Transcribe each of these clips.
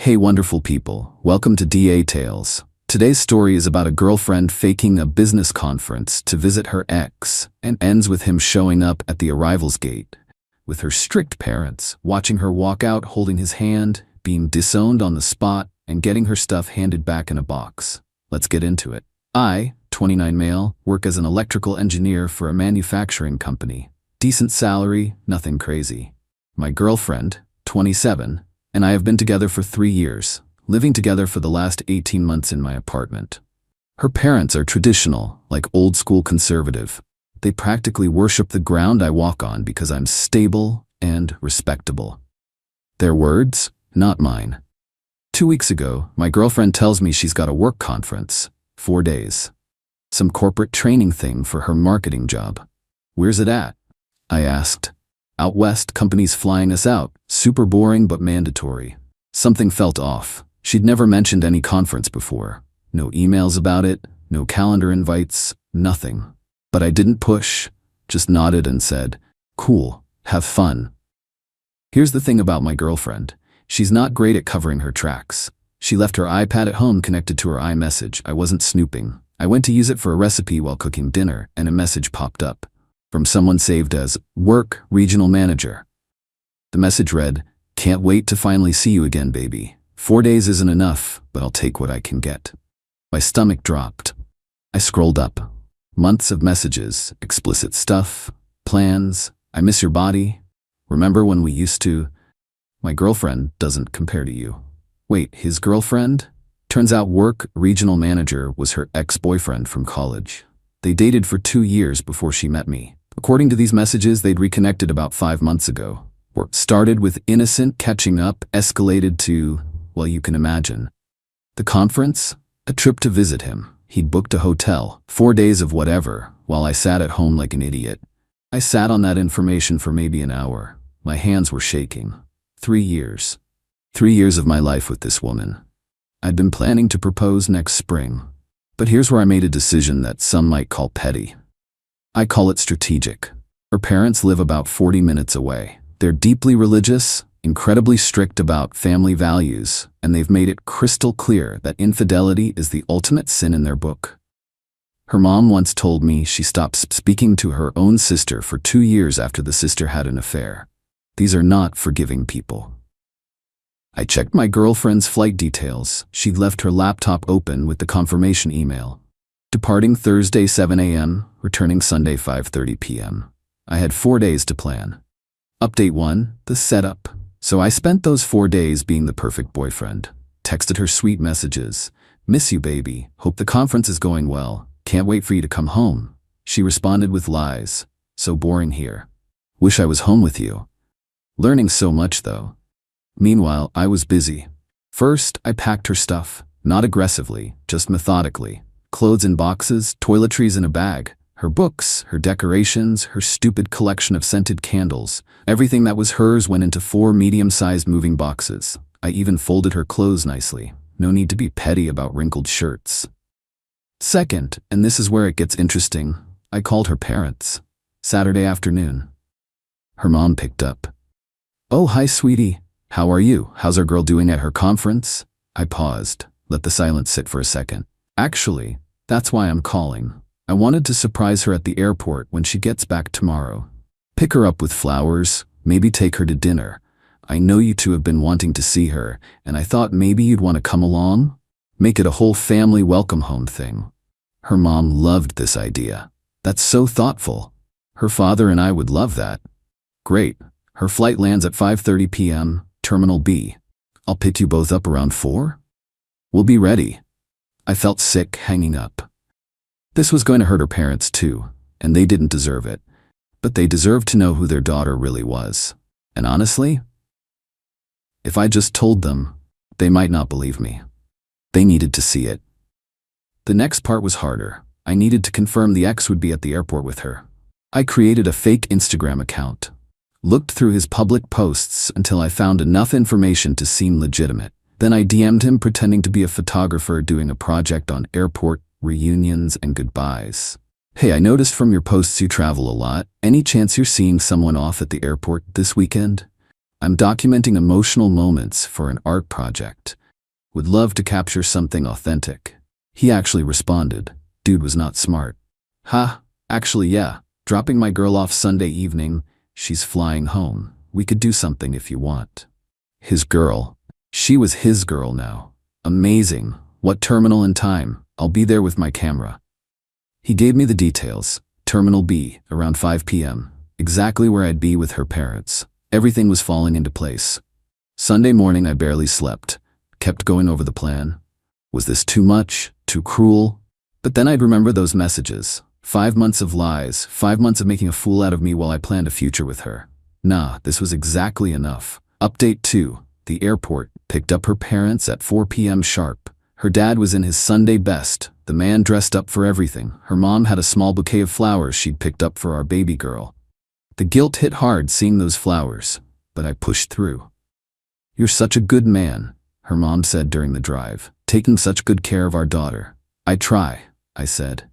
Hey wonderful people, welcome to DA Tales. Today's story is about a girlfriend faking a business conference to visit her ex and ends with him showing up at the arrivals gate with her strict parents, watching her walk out holding his hand, being disowned on the spot, and getting her stuff handed back in a box. Let's get into it. I, 29 male, work as an electrical engineer for a manufacturing company. Decent salary, nothing crazy. My girlfriend, 27, and I have been together for 3 years, living together for the last 18 months in my apartment. Her parents are traditional, like old school conservative. They practically worship the ground I walk on because I'm stable and respectable. Their words, not mine. 2 weeks ago, my girlfriend tells me she's got a work conference, 4 days. Some corporate training thing for her marketing job. Where's it at? I asked. Out west, companies flying us out, super boring but mandatory. Something felt off. She'd never mentioned any conference before. No emails about it, no calendar invites, nothing. But I didn't push, just nodded and said, cool, have fun. Here's the thing about my girlfriend. She's not great at covering her tracks. She left her iPad at home connected to her iMessage. I wasn't snooping. I went to use it for a recipe while cooking dinner, and a message popped up from someone saved as Work Regional Manager. The message read, can't wait to finally see you again, baby. 4 days isn't enough, but I'll take what I can get. My stomach dropped. I scrolled up. Months of messages, explicit stuff, plans, I miss your body. Remember when we used to? My girlfriend doesn't compare to you. Wait, his girlfriend? Turns out Work Regional Manager was her ex-boyfriend from college. They dated for 2 years before she met me. According to these messages, they'd reconnected about 5 months ago. Work started with innocent catching up, escalated to, well, you can imagine. The conference? A trip to visit him. He'd booked a hotel, 4 days of whatever, while I sat at home like an idiot. I sat on that information for maybe an hour. My hands were shaking. 3 years. 3 years of my life with this woman. I'd been planning to propose next spring. But here's where I made a decision that some might call petty. I call it strategic. Her parents live about 40 minutes away. They're deeply religious, incredibly strict about family values, and they've made it crystal clear that infidelity is the ultimate sin in their book. Her mom once told me she stopped speaking to her own sister for 2 years after the sister had an affair. These are not forgiving people. I checked my girlfriend's flight details. She'd left her laptop open with the confirmation email. Departing Thursday 7 a.m., returning Sunday 5:30 p.m. I had 4 days to plan. Update 1, the setup. So I spent those 4 days being the perfect boyfriend. Texted her sweet messages. Miss you, baby. Hope the conference is going well. Can't wait for you to come home. She responded with lies. So boring here. Wish I was home with you. Learning so much though. Meanwhile, I was busy. First, I packed her stuff. Not aggressively, just methodically. Clothes in boxes, toiletries in a bag. Her books, her decorations, her stupid collection of scented candles. Everything that was hers went into 4 medium-sized moving boxes. I even folded her clothes nicely. No need to be petty about wrinkled shirts. Second, and this is where it gets interesting, I called her parents. Saturday afternoon. Her mom picked up. Oh, hi, sweetie. How are you? How's our girl doing at her conference? I paused, let the silence sit for a second. Actually, that's why I'm calling. I wanted to surprise her at the airport when she gets back tomorrow. Pick her up with flowers, maybe take her to dinner. I know you two have been wanting to see her, and I thought maybe you'd want to come along? Make it a whole family welcome home thing. Her mom loved this idea. That's so thoughtful. Her father and I would love that. Great. Her flight lands at 5:30 p.m., Terminal B. I'll pick you both up around 4? We'll be ready. I felt sick hanging up. This was going to hurt her parents too, and they didn't deserve it. But they deserved to know who their daughter really was. And honestly, if I just told them, they might not believe me. They needed to see it. The next part was harder. I needed to confirm the ex would be at the airport with her. I created a fake Instagram account. Looked through his public posts until I found enough information to seem legitimate. Then I DM'd him pretending to be a photographer doing a project on airport reunions and goodbyes. Hey, I noticed from your posts you travel a lot. Any chance you're seeing someone off at the airport this weekend? I'm documenting emotional moments for an art project. Would love to capture something authentic. He actually responded. Dude was not smart. Ha, actually yeah. Dropping my girl off Sunday evening. She's flying home. We could do something if you want. His girl. She was his girl now. Amazing. What terminal and time? I'll be there with my camera. He gave me the details. Terminal B, around 5 p.m. Exactly where I'd be with her parents. Everything was falling into place. Sunday morning I barely slept. Kept going over the plan. Was this too much? Too cruel? But then I'd remember those messages. 5 months of lies, 5 months of making a fool out of me while I planned a future with her. Nah, this was exactly enough. Update 2. The airport picked up her parents at 4 p.m. sharp. Her dad was in his Sunday best, the man dressed up for everything. Her mom had a small bouquet of flowers she'd picked up for our baby girl. The guilt hit hard seeing those flowers, but I pushed through. You're such a good man, her mom said during the drive, taking such good care of our daughter. I try, I said.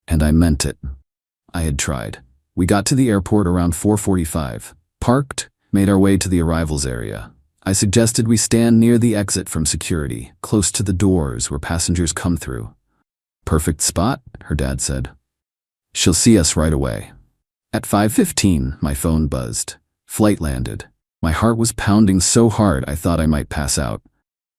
And I meant it. I had tried. We got to the airport around 4:45, parked, made our way to the arrivals area. I suggested we stand near the exit from security, close to the doors where passengers come through. Perfect spot, her dad said. She'll see us right away. At 5:15, my phone buzzed. Flight landed. My heart was pounding so hard I thought I might pass out.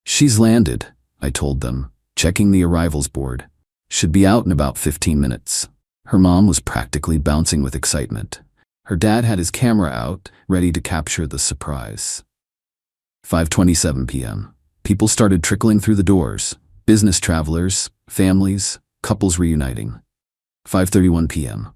She's landed, I told them, checking the arrivals board. Should be out in about 15 minutes. Her mom was practically bouncing with excitement. Her dad had his camera out, ready to capture the surprise. 5:27 p.m. People started trickling through the doors. Business travelers, families, couples reuniting. 5:31 p.m.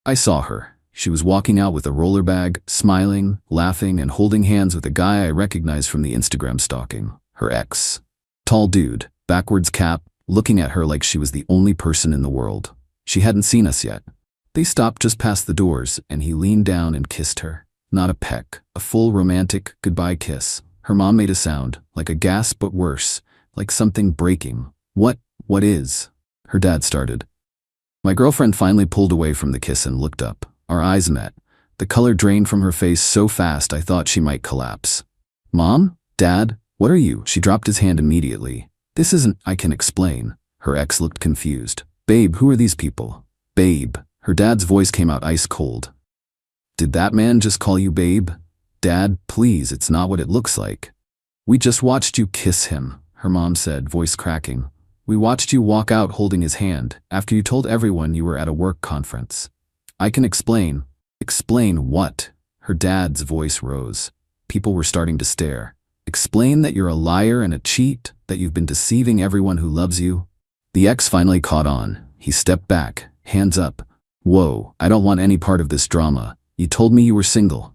I saw her. She was walking out with a roller bag, smiling, laughing, and holding hands with a guy I recognized from the Instagram stalking. Her ex. Tall dude, backwards cap, looking at her like she was the only person in the world. She hadn't seen us yet. They stopped just past the doors, and he leaned down and kissed her. Not a peck, a full romantic goodbye kiss. Her mom made a sound, like a gasp but worse, like something breaking. What is? Her dad started. My girlfriend finally pulled away from the kiss and looked up. Our eyes met. The color drained from her face so fast I thought she might collapse. Mom? Dad? What are you? She dropped his hand immediately. This isn't, I can explain. Her ex looked confused. Babe, who are these people? Babe. Her dad's voice came out ice cold. Did that man just call you babe? Dad, please, it's not what it looks like. We just watched you kiss him, her mom said, voice cracking. We watched you walk out holding his hand after you told everyone you were at a work conference. I can explain. Explain what? Her dad's voice rose. People were starting to stare. Explain that you're a liar and a cheat, that you've been deceiving everyone who loves you. The ex finally caught on. He stepped back, hands up. Whoa, I don't want any part of this drama. You told me you were single.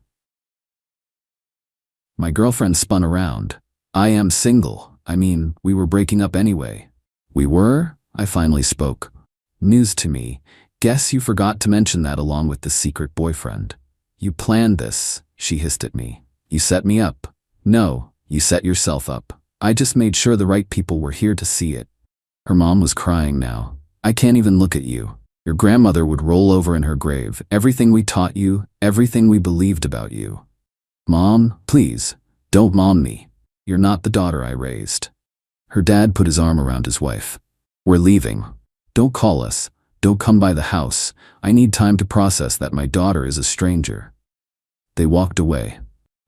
My girlfriend spun around. I am single. I mean, we were breaking up anyway. We were? I finally spoke. News to me. Guess you forgot to mention that along with the secret boyfriend. You planned this, she hissed at me. You set me up. No, you set yourself up. I just made sure the right people were here to see it. Her mom was crying now. I can't even look at you. Your grandmother would roll over in her grave. Everything we taught you, everything we believed about you. Mom, please, don't mom me. You're not the daughter I raised. Her dad put his arm around his wife. We're leaving. Don't call us. Don't come by the house. I need time to process that my daughter is a stranger. They walked away.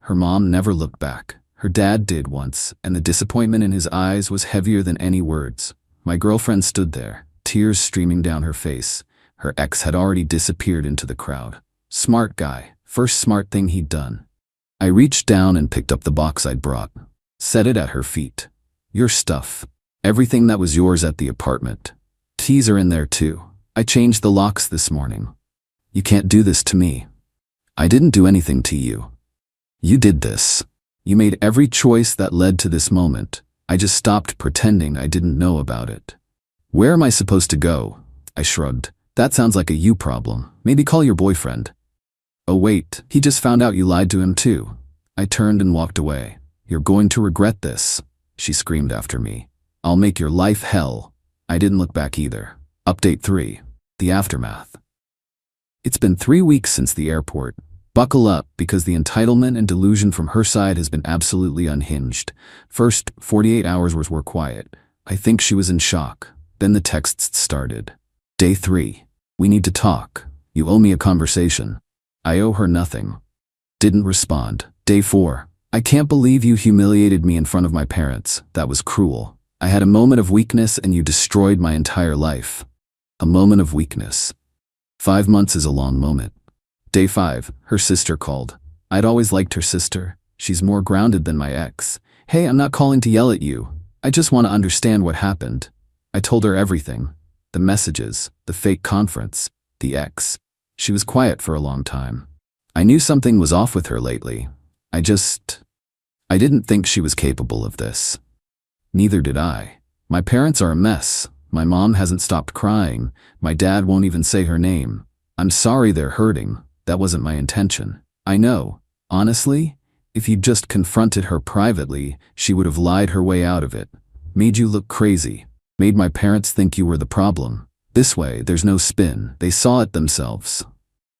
Her mom never looked back. Her dad did once, and the disappointment in his eyes was heavier than any words. My girlfriend stood there, tears streaming down her face. Her ex had already disappeared into the crowd. Smart guy. First smart thing he'd done. I reached down and picked up the box I'd brought. Set it at her feet. Your stuff. Everything that was yours at the apartment. Keys are in there too. I changed the locks this morning. You can't do this to me. I didn't do anything to you. You did this. You made every choice that led to this moment. I just stopped pretending I didn't know about it. Where am I supposed to go? I shrugged. That sounds like a you problem. Maybe call your boyfriend. Oh wait, he just found out you lied to him too. I turned and walked away. You're going to regret this, she screamed after me. I'll make your life hell. I didn't look back either. Update 3. The aftermath. It's been 3 weeks since the airport. Buckle up, because the entitlement and delusion from her side has been absolutely unhinged. First 48 hours were quiet. I think she was in shock. Then the texts started. Day 3. We need to talk. You owe me a conversation. I owe her nothing. Didn't respond. Day 4. I can't believe you humiliated me in front of my parents. That was cruel. I had a moment of weakness and you destroyed my entire life. A moment of weakness. 5 months is a long moment. Day 5. Her sister called. I'd always liked her sister. She's more grounded than my ex. Hey, I'm not calling to yell at you. I just want to understand what happened. I told her everything. The messages, the fake conference, the ex. She was quiet for a long time. I knew something was off with her lately. I didn't think she was capable of this. Neither did I. My parents are a mess. My mom hasn't stopped crying. My dad won't even say her name. I'm sorry they're hurting. That wasn't my intention. I know. Honestly, if you'd just confronted her privately, she would have lied her way out of it. Made you look crazy. Made my parents think you were the problem. This way, there's no spin. They saw it themselves.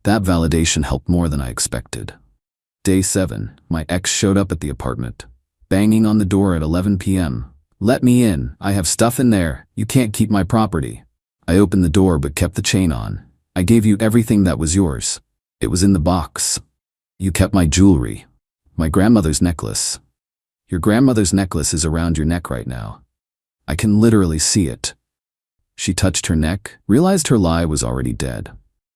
That validation helped more than I expected. Day 7. My ex showed up at the apartment, banging on the door at 11 p.m. Let me in. I have stuff in there. You can't keep my property. I opened the door but kept the chain on. I gave you everything that was yours. It was in the box. You kept my jewelry. My grandmother's necklace. Your grandmother's necklace is around your neck right now. I can literally see it. She touched her neck, realized her lie was already dead.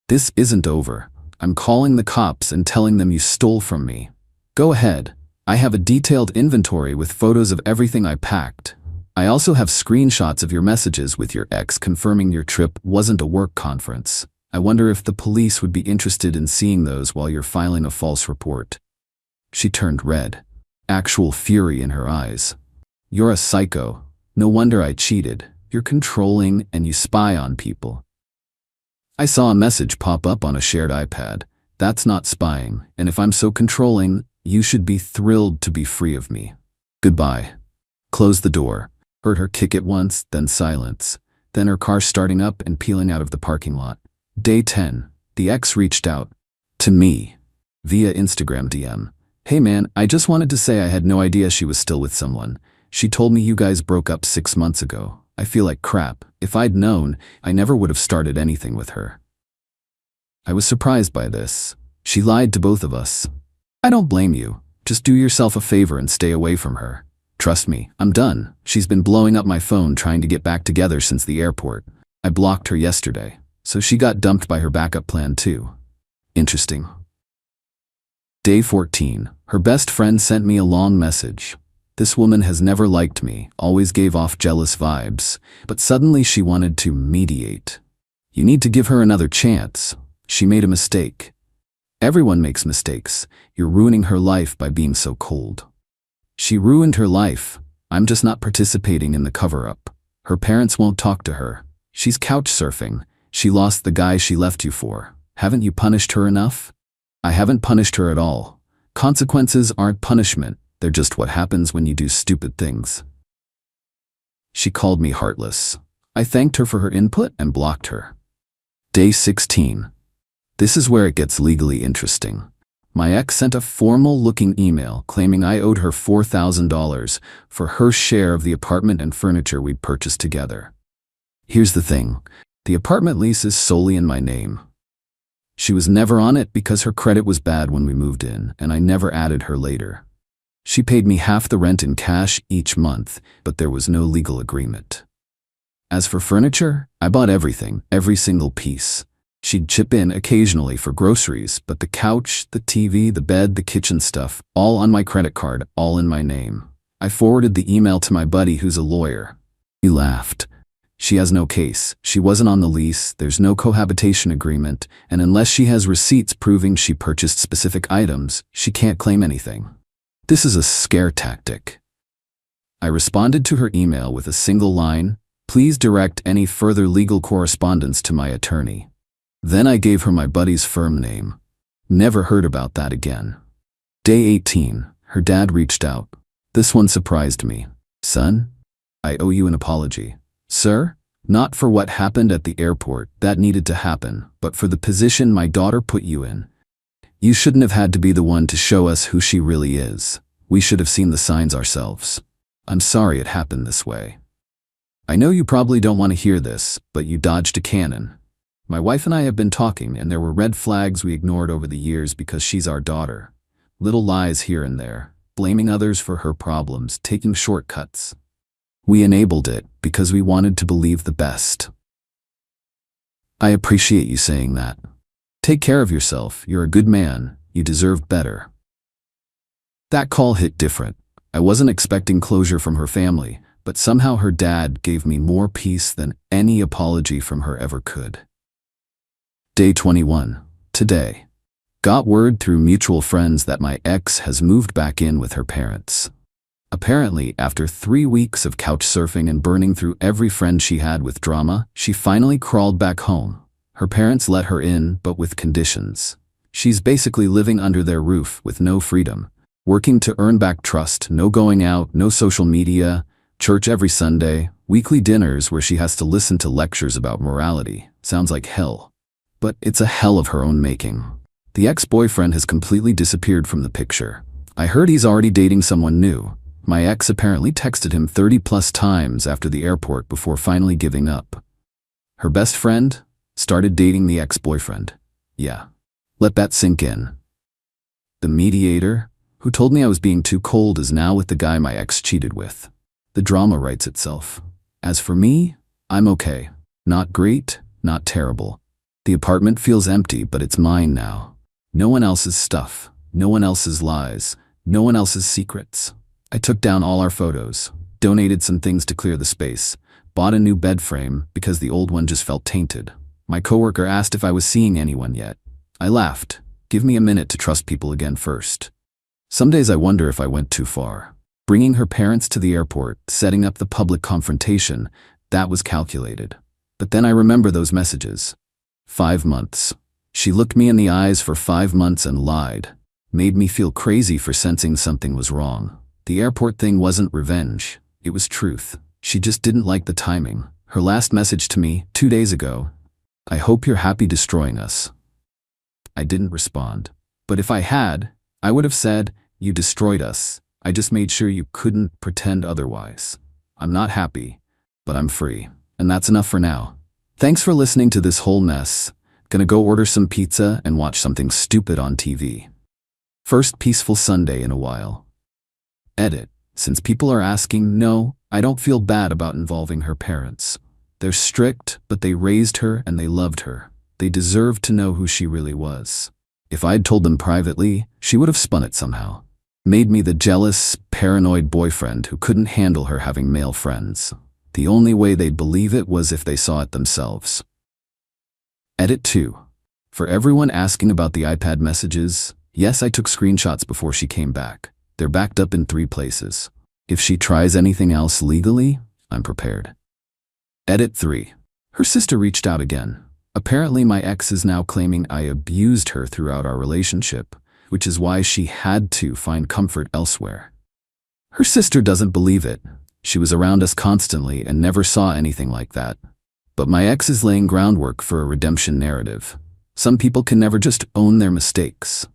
This isn't over. I'm calling the cops and telling them you stole from me. Go ahead. I have a detailed inventory with photos of everything I packed. I also have screenshots of your messages with your ex confirming your trip wasn't a work conference. I wonder if the police would be interested in seeing those while you're filing a false report. She turned red. Actual fury in her eyes. You're a psycho. No wonder I cheated. You're controlling and you spy on people. I saw a message pop up on a shared iPad. That's not spying, and if I'm so controlling, you should be thrilled to be free of me. Goodbye. Closed the door. Heard her kick it once, then silence. Then her car starting up and peeling out of the parking lot. Day 10. The ex reached out to me via Instagram DM. Hey man, I just wanted to say I had no idea she was still with someone. She told me you guys broke up 6 months ago. I feel like crap. If I'd known, I never would have started anything with her. I was surprised by this. She lied to both of us. I don't blame you. Just do yourself a favor and stay away from her. Trust me, I'm done. She's been blowing up my phone trying to get back together since the airport. I blocked her yesterday, so she got dumped by her backup plan too. Interesting. Day 14. Her best friend sent me a long message. This woman has never liked me, always gave off jealous vibes, but suddenly she wanted to mediate. You need to give her another chance. She made a mistake. Everyone makes mistakes. You're ruining her life by being so cold. She ruined her life. I'm just not participating in the cover-up. Her parents won't talk to her. She's couch surfing. She lost the guy she left you for. Haven't you punished her enough? I haven't punished her at all. Consequences aren't punishment. They're just what happens when you do stupid things. She called me heartless. I thanked her for her input and blocked her. Day 16. This is where it gets legally interesting. My ex sent a formal-looking email claiming I owed her $4,000 for her share of the apartment and furniture we'd purchased together. Here's the thing. The apartment lease is solely in my name. She was never on it because her credit was bad when we moved in, and I never added her later. She paid me half the rent in cash each month, but there was no legal agreement. As for furniture, I bought everything, every single piece. She'd chip in occasionally for groceries, but the couch, the TV, the bed, the kitchen stuff, all on my credit card, all in my name. I forwarded the email to my buddy who's a lawyer. He laughed. She has no case. She wasn't on the lease, there's no cohabitation agreement, and unless she has receipts proving she purchased specific items, she can't claim anything. This is a scare tactic. I responded to her email with a single line, "Please direct any further legal correspondence to my attorney." Then I gave her my buddy's firm name. Never heard about that again. Day 18. Her dad reached out. This one surprised me. "Son, I owe you an apology." "Sir? Not for what happened at the airport, that needed to happen, but for the position my daughter put you in. You shouldn't have had to be the one to show us who she really is. We should have seen the signs ourselves. I'm sorry it happened this way. I know you probably don't want to hear this, but you dodged a cannon. My wife and I have been talking, and there were red flags we ignored over the years because she's our daughter. Little lies here and there, blaming others for her problems, taking shortcuts. We enabled it because we wanted to believe the best. I appreciate you saying that. Take care of yourself. You're a good man. You deserve better. That call hit different. I wasn't expecting closure from her family, but somehow her dad gave me more peace than any apology from her ever could. Day 21. Today. Got word through mutual friends that my ex has moved back in with her parents. Apparently, after 3 weeks of couch surfing and burning through every friend she had with drama, she finally crawled back home. Her parents let her in, but with conditions. She's basically living under their roof with no freedom, working to earn back trust, no going out, no social media, church every Sunday, weekly dinners where she has to listen to lectures about morality. Sounds like hell. But it's a hell of her own making. The ex-boyfriend has completely disappeared from the picture. I heard he's already dating someone new. My ex apparently texted him 30+ times after the airport before finally giving up. Her best friend started dating the ex-boyfriend. Yeah. Let that sink in. The mediator, who told me I was being too cold, is now with the guy my ex cheated with. The drama writes itself. As for me, I'm okay. Not great, not terrible. The apartment feels empty, but it's mine now. No one else's stuff, no one else's lies, no one else's secrets. I took down all our photos, donated some things to clear the space, bought a new bed frame because the old one just felt tainted. My coworker asked if I was seeing anyone yet. I laughed. Give me a minute to trust people again first. Some days I wonder if I went too far. Bringing her parents to the airport, setting up the public confrontation, that was calculated. But then I remember those messages. 5 months. She looked me in the eyes for 5 months and lied. Made me feel crazy for sensing something was wrong. The airport thing wasn't revenge. It was truth. She just didn't like the timing. Her last message to me, 2 days ago, "I hope you're happy destroying us." I didn't respond. But if I had, I would have said, "You destroyed us. I just made sure you couldn't pretend otherwise." I'm not happy, but I'm free. And that's enough for now. Thanks for listening to this whole mess. Gonna go order some pizza and watch something stupid on TV. First peaceful Sunday in a while. Edit. Since people are asking, no, I don't feel bad about involving her parents. They're strict, but they raised her and they loved her. They deserved to know who she really was. If I'd told them privately, she would have spun it somehow. Made me the jealous, paranoid boyfriend who couldn't handle her having male friends. The only way they'd believe it was if they saw it themselves. Edit 2. For everyone asking about the iPad messages, yes, I took screenshots before she came back. They're backed up in 3 places. If she tries anything else legally, I'm prepared. Edit 3. Her sister reached out again. Apparently my ex is now claiming I abused her throughout our relationship, which is why she had to find comfort elsewhere. Her sister doesn't believe it. She was around us constantly and never saw anything like that. But my ex is laying groundwork for a redemption narrative. Some people can never just own their mistakes.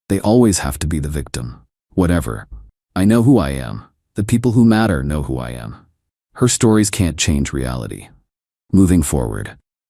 They always have to be the victim. Whatever. I know who I am. The people who matter know who I am. Her stories can't change reality. Moving forward.